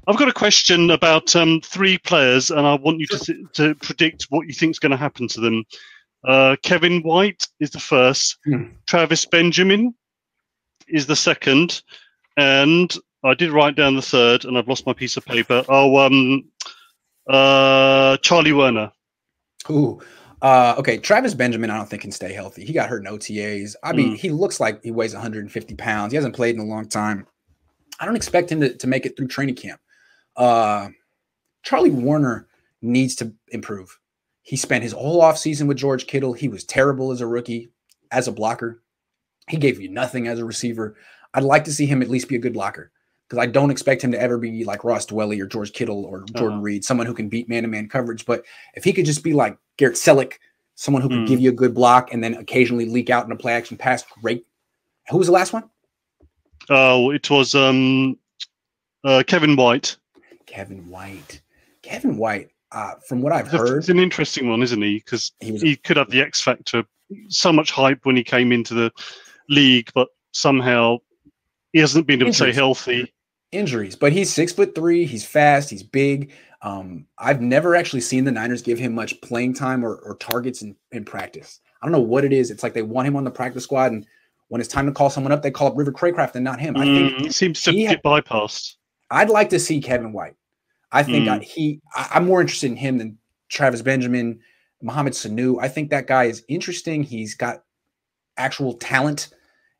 I've got a question about three players, and I want you to predict what you think is going to happen to them. Kevin White is the first. Travis Benjamin is the second, and I did write down the third, and I've lost my piece of paper. Charlie Werner. Ooh. Okay, Travis Benjamin, I don't think can stay healthy. He got hurt in OTAs. I mean, he looks like he weighs 150 pounds. He hasn't played in a long time. I don't expect him to make it through training camp. Charlie Werner needs to improve. He spent his whole offseason with George Kittle. He was terrible as a rookie, as a blocker. He gave you nothing as a receiver. I'd like to see him at least be a good blocker, because I don't expect him to ever be like Ross Dwelly or George Kittle or Jordan Reed, someone who can beat man-to-man coverage. But if he could just be like Garrett Selleck, someone who could give you a good block and then occasionally leak out in a play-action pass, great. Who was the last one? Oh, it was Kevin White. Kevin White. From what I've heard, it's an interesting one, isn't he? Because he could have the X factor. So much hype when he came into the league, but somehow he hasn't been able to stay healthy. Injuries, but he's 6'3". He's fast. He's big. I've never actually seen the Niners give him much playing time or targets in practice. I don't know what it is. It's like they want him on the practice squad, and when it's time to call someone up, they call up River Craycraft and not him. I think he seems to get bypassed. I'd like to see Kevin White. I think I'm more interested in him than Travis Benjamin, Mohamed Sanu. I think that guy is interesting. He's got actual talent.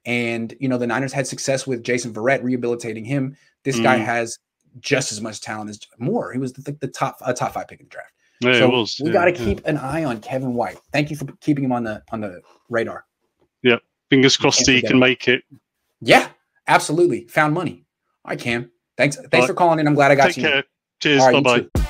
And, the Niners had success with Jason Verrett rehabilitating him. This guy has just as much talent as more. He was the top 5 pick in the draft. Yeah, so we got to keep an eye on Kevin White. Thank you for keeping him on the radar. Yeah. Fingers crossed he can make it. Yeah, absolutely. Found money. I can. Thanks for calling in. I'm glad I got you. Take care. Cheers. Bye-bye.